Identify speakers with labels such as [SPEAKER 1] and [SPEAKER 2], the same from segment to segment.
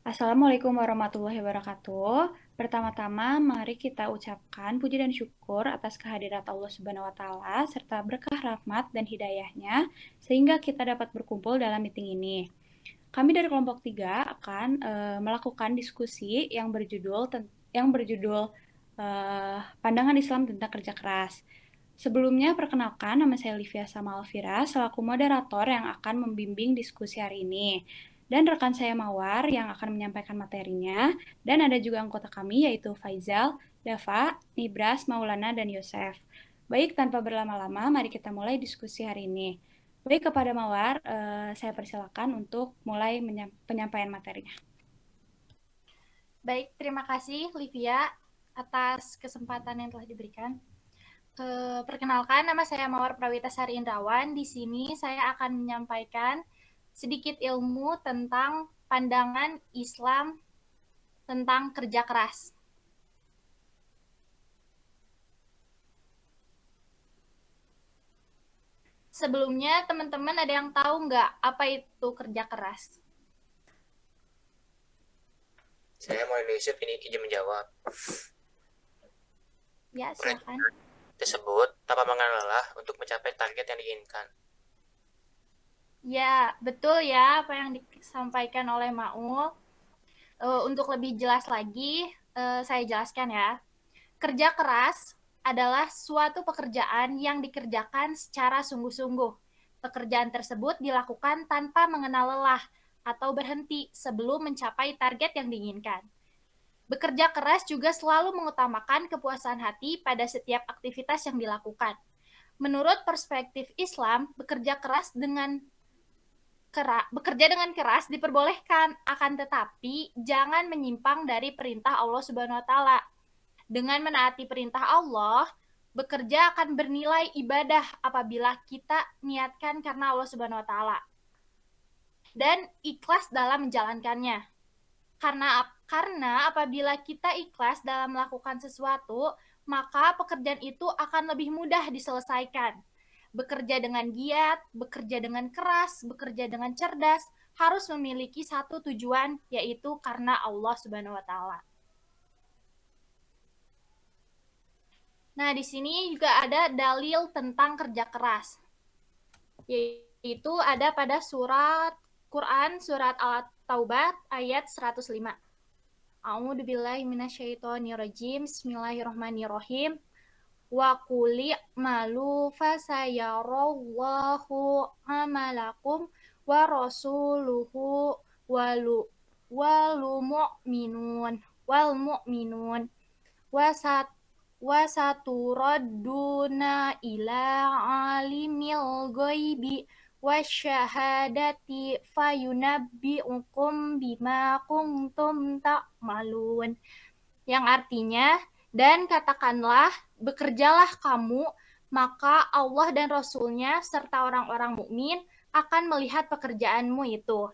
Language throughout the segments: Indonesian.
[SPEAKER 1] Assalamualaikum warahmatullahi wabarakatuh. Pertama-tama, mari kita ucapkan puji dan syukur atas kehadirat Allah Subhanahu wa Ta'ala serta berkah rahmat dan hidayahnya sehingga kita dapat berkumpul dalam meeting ini. Kami dari kelompok 3 akan melakukan diskusi yang berjudul Pandangan Islam tentang Kerja Keras. Sebelumnya, perkenalkan, nama saya Livia Sama Alfira selaku moderator yang akan membimbing diskusi hari ini. Dan rekan saya Mawar yang akan menyampaikan materinya. Dan ada juga anggota kami yaitu Faizal, Dava, Nibras, Maulana, dan Yosef. Baik, tanpa berlama-lama, mari kita mulai diskusi hari ini. Baik, kepada Mawar, saya persilakan untuk mulai penyampaian materinya.
[SPEAKER 2] Baik, terima kasih Livia atas kesempatan yang telah diberikan. Perkenalkan, nama saya Mawar Prawitasari Indrawan. Di sini saya akan menyampaikan sedikit ilmu tentang pandangan Islam tentang kerja keras. Sebelumnya, teman-teman ada yang tahu nggak apa itu kerja keras?
[SPEAKER 3] Saya mau Yusuf ini izin menjawab.
[SPEAKER 2] Ya, silakan.
[SPEAKER 3] Tersebut tanpa mengenal lelah untuk mencapai target yang diinginkan.
[SPEAKER 2] Ya, betul ya apa yang disampaikan oleh Maul. Untuk lebih jelas lagi, saya jelaskan ya. Kerja keras adalah suatu pekerjaan yang dikerjakan secara sungguh-sungguh. Pekerjaan tersebut dilakukan tanpa mengenal lelah atau berhenti sebelum mencapai target yang diinginkan. Bekerja keras juga selalu mengutamakan kepuasan hati pada setiap aktivitas yang dilakukan. Menurut perspektif Islam, bekerja dengan keras diperbolehkan, akan tetapi jangan menyimpang dari perintah Allah Subhanahu wa taala. Dengan menaati perintah Allah, bekerja akan bernilai ibadah apabila kita niatkan karena Allah Subhanahu wa taala dan ikhlas dalam menjalankannya. Karena apabila kita ikhlas dalam melakukan sesuatu, maka pekerjaan itu akan lebih mudah diselesaikan. Bekerja dengan giat, bekerja dengan keras, bekerja dengan cerdas, harus memiliki satu tujuan, yaitu karena Allah Subhanahu wa taala. Nah, di sini juga ada dalil tentang kerja keras. Yaitu ada pada surat Quran, surat Al-Taubah, ayat 105. A'udzu billahi minasyaitonir rajim. Bismillahirrahmanirrahim. Wa quli malu fasayarallahu amalakum wa rasuluhu wal mu'minun wa saturadduna ila alimil ghaibi wasyahadati fayunabbi'ukum bima kuntum ta'malun, yang artinya, dan katakanlah, bekerjalah kamu, maka Allah dan Rasul-Nya serta orang-orang mukmin akan melihat pekerjaanmu itu.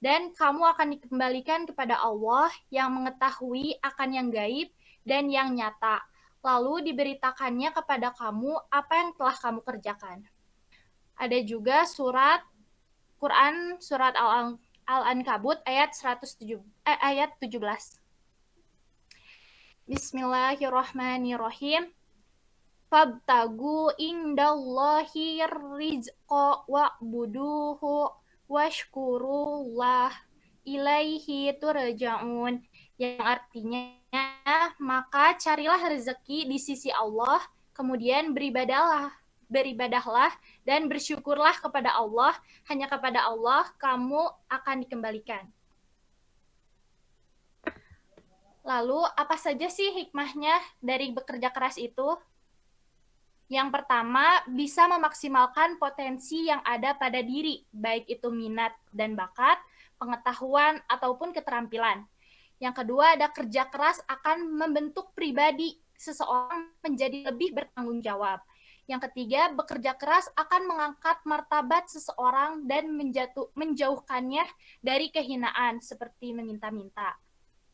[SPEAKER 2] Dan kamu akan dikembalikan kepada Allah yang mengetahui akan yang gaib dan yang nyata. Lalu diberitakannya kepada kamu apa yang telah kamu kerjakan. Ada juga surat Quran, surat Al-Ankabut ayat 17. Bismillahirrahmanirrahim. Fabtagu indallahi rizqa wa'buduhu washkurullah ilaihi turja'un, yang artinya, maka carilah rezeki di sisi Allah, kemudian beribadahlah dan bersyukurlah kepada Allah, hanya kepada Allah kamu akan dikembalikan. Lalu, apa saja sih hikmahnya dari bekerja keras itu? Yang pertama, bisa memaksimalkan potensi yang ada pada diri, baik itu minat dan bakat, pengetahuan, ataupun keterampilan. Yang kedua, ada kerja keras akan membentuk pribadi seseorang menjadi lebih bertanggung jawab. Yang ketiga, bekerja keras akan mengangkat martabat seseorang dan menjauhkannya dari kehinaan seperti meminta-minta.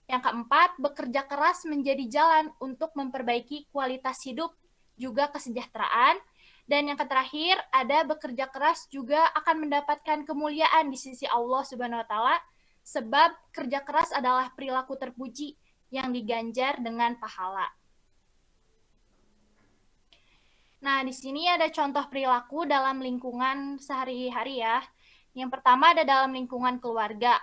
[SPEAKER 2] Yang keempat, bekerja keras menjadi jalan untuk memperbaiki kualitas hidup, juga kesejahteraan. Dan yang terakhir, ada bekerja keras juga akan mendapatkan kemuliaan di sisi Allah Subhanahu wa taala sebab kerja keras adalah perilaku terpuji yang diganjar dengan pahala. Nah, di sini ada contoh perilaku dalam lingkungan sehari-hari ya. Yang pertama ada dalam lingkungan keluarga.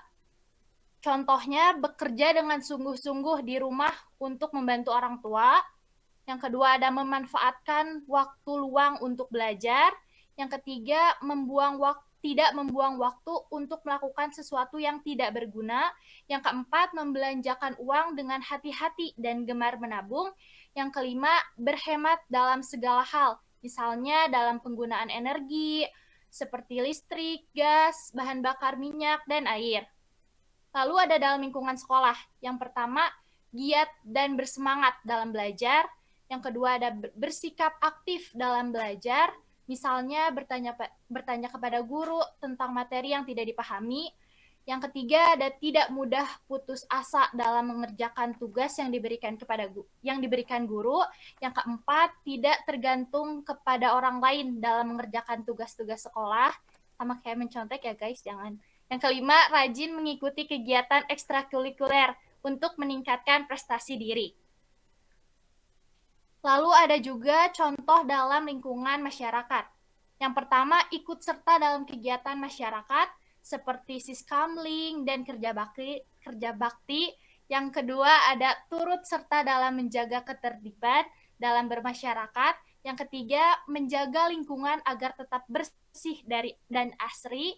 [SPEAKER 2] Contohnya bekerja dengan sungguh-sungguh di rumah untuk membantu orang tua. Yang kedua ada memanfaatkan waktu luang untuk belajar. Yang ketiga tidak membuang waktu untuk melakukan sesuatu yang tidak berguna. Yang keempat membelanjakan uang dengan hati-hati dan gemar menabung. Yang kelima berhemat dalam segala hal, misalnya dalam penggunaan energi seperti listrik, gas, bahan bakar minyak, dan air. Lalu ada dalam lingkungan sekolah. Yang pertama, giat dan bersemangat dalam belajar. Yang kedua ada bersikap aktif dalam belajar, misalnya bertanya kepada guru tentang materi yang tidak dipahami. Yang ketiga ada tidak mudah putus asa dalam mengerjakan tugas yang diberikan guru. Yang keempat, tidak tergantung kepada orang lain dalam mengerjakan tugas-tugas sekolah. Sama kayak mencontek ya guys, jangan. Yang kelima, rajin mengikuti kegiatan ekstrakurikuler untuk meningkatkan prestasi diri. Lalu ada juga contoh dalam lingkungan masyarakat. Yang pertama, ikut serta dalam kegiatan masyarakat seperti siskamling dan kerja bakti. Yang kedua, ada turut serta dalam menjaga ketertiban dalam bermasyarakat. Yang ketiga, menjaga lingkungan agar tetap bersih dan asri.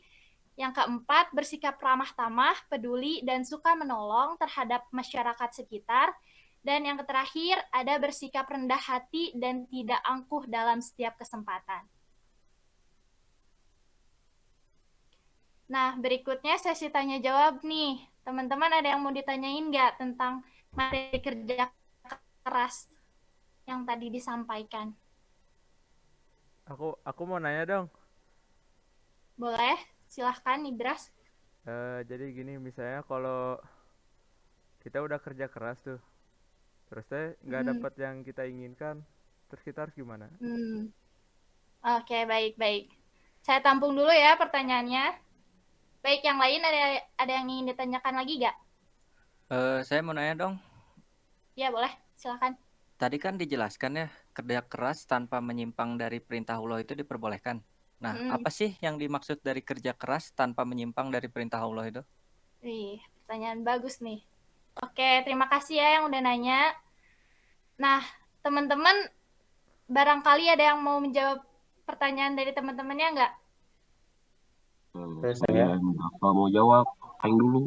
[SPEAKER 2] Yang keempat, bersikap ramah tamah, peduli, dan suka menolong terhadap masyarakat sekitar. Dan yang terakhir, ada bersikap rendah hati dan tidak angkuh dalam setiap kesempatan. Nah, berikutnya sesi tanya jawab nih. Teman-teman ada yang mau ditanyain nggak tentang materi kerja keras yang tadi disampaikan?
[SPEAKER 4] Aku mau nanya dong.
[SPEAKER 2] Boleh, silahkan Ibras.
[SPEAKER 4] Jadi gini, misalnya kalau kita udah kerja keras tuh, terus nggak dapat yang kita inginkan, terus kita harus gimana?
[SPEAKER 2] Oke, baik. Saya tampung dulu ya pertanyaannya. Baik, yang lain ada yang ingin ditanyakan lagi nggak?
[SPEAKER 5] Saya mau nanya dong.
[SPEAKER 2] Ya, boleh. Silakan.
[SPEAKER 5] Tadi kan dijelaskan ya, kerja keras tanpa menyimpang dari perintah Allah itu diperbolehkan. Nah, apa sih yang dimaksud dari kerja keras tanpa menyimpang dari perintah Allah itu?
[SPEAKER 2] Pertanyaan bagus nih. Oke, terima kasih ya yang udah nanya. Nah, teman-teman, barangkali ada yang mau menjawab pertanyaan dari teman-temannya nggak?
[SPEAKER 6] Saya apa mau jawab? Aing dulu.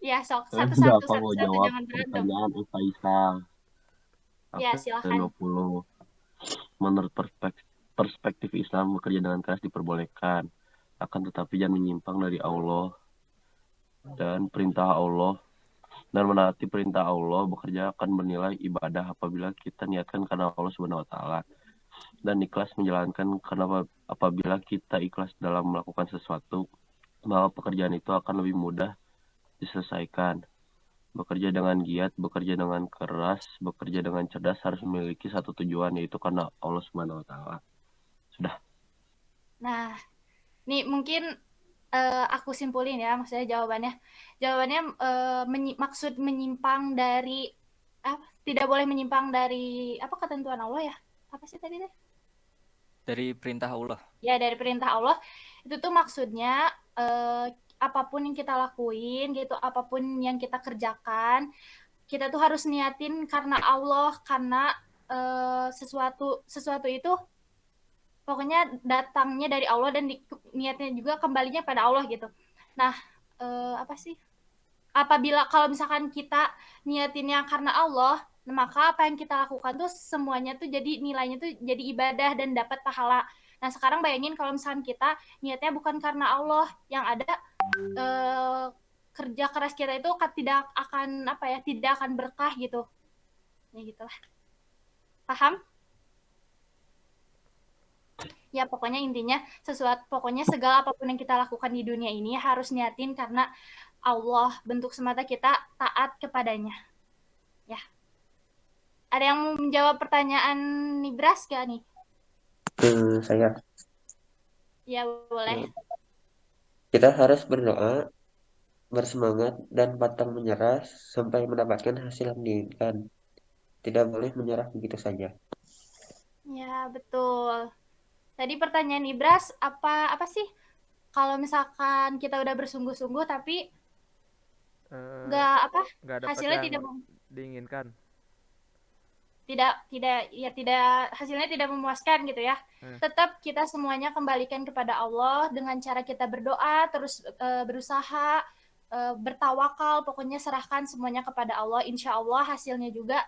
[SPEAKER 2] Ya, satu-satu
[SPEAKER 6] Apa mau jawab
[SPEAKER 2] jangan berantem.
[SPEAKER 6] pertanyaan Faisal?
[SPEAKER 2] Ya, silakan.
[SPEAKER 6] 20. Menurut perspektif Islam, bekerja dengan keras diperbolehkan. Akan tetapi jangan menyimpang dari Allah dan perintah Allah. Dan menaati perintah Allah, bekerja akan bernilai ibadah apabila kita niatkan karena Allah Subhanahu wa taala. Dan ikhlas menjalankan karena apabila kita ikhlas dalam melakukan sesuatu, maka pekerjaan itu akan lebih mudah diselesaikan. Bekerja dengan giat, bekerja dengan keras, bekerja dengan cerdas harus memiliki satu tujuan, yaitu karena Allah Subhanahu wa taala. Sudah.
[SPEAKER 2] Nah, nih mungkin aku simpulin ya, maksudnya jawabannya. Jawabannya maksud menyimpang dari tidak boleh menyimpang dari apa ketentuan Allah ya? Apa sih tadi deh?
[SPEAKER 5] Dari perintah Allah.
[SPEAKER 2] Ya, dari perintah Allah. Itu tuh maksudnya apapun yang kita lakuin gitu, apapun yang kita kerjakan, kita tuh harus niatin karena Allah, karena sesuatu itu pokoknya datangnya dari Allah dan niatnya juga kembalinya pada Allah gitu. Nah, apa sih? Apabila kalau misalkan kita niatinnya karena Allah, maka apa yang kita lakukan tuh semuanya tuh jadi nilainya tuh jadi ibadah dan dapat pahala. Nah, sekarang bayangin kalau misalkan kita niatnya bukan karena Allah, yang ada kerja keras kita itu tidak akan berkah gitu. Ya gitulah. Paham? Ya pokoknya intinya pokoknya segala apapun yang kita lakukan di dunia ini harus niatin karena Allah, bentuk semata kita taat kepadanya. Ya. Ada yang mau menjawab pertanyaan Nibras gak nih?
[SPEAKER 7] Saya.
[SPEAKER 2] Ya boleh.
[SPEAKER 7] Kita harus berdoa bersemangat dan pantang menyerah sampai mendapatkan hasil yang diinginkan. Tidak boleh menyerah begitu saja.
[SPEAKER 2] Ya, betul. Tadi pertanyaan Ibras, apa sih kalau misalkan kita udah bersungguh-sungguh tapi
[SPEAKER 4] Eh,
[SPEAKER 2] nggak
[SPEAKER 4] nggak dapat
[SPEAKER 2] hasilnya
[SPEAKER 4] yang
[SPEAKER 2] tidak
[SPEAKER 4] diinginkan.
[SPEAKER 2] hasilnya tidak memuaskan gitu ya. Tetap kita semuanya kembalikan kepada Allah dengan cara kita berdoa, terus berusaha, bertawakal, pokoknya serahkan semuanya kepada Allah. Insya Allah hasilnya juga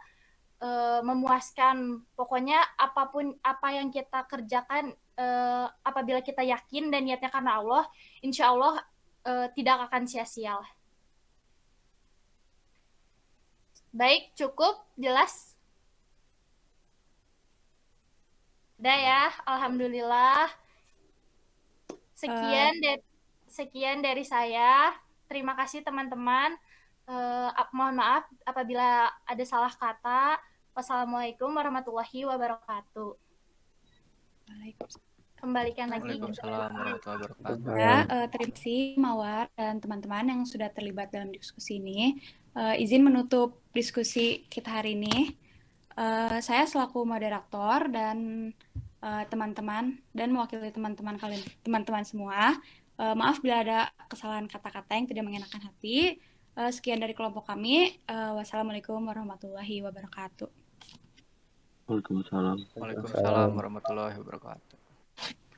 [SPEAKER 2] memuaskan. Pokoknya apapun apa yang kita kerjakan, apabila kita yakin dan niatnya karena Allah, insya Allah tidak akan sia-sia. Baik, cukup, jelas. Udah ya, alhamdulillah. Sekian dari saya. Terima kasih teman-teman. Mohon maaf apabila ada salah kata. Wassalamualaikum warahmatullahi wabarakatuh. Kembalikan lagi.
[SPEAKER 5] Waalaikumsalam warahmatullahi wabarakatuh.
[SPEAKER 1] Ya, terima kasih Mawar dan teman-teman yang sudah terlibat dalam diskusi ini. Izin menutup diskusi kita hari ini. Saya selaku moderator dan teman-teman dan mewakili teman-teman semua. Maaf bila ada kesalahan kata-kata yang tidak mengenakan hati. Sekian dari kelompok kami. Wassalamualaikum warahmatullahi wabarakatuh.
[SPEAKER 6] Waalaikumsalam.
[SPEAKER 5] Waalaikumsalam warahmatullahi wabarakatuh.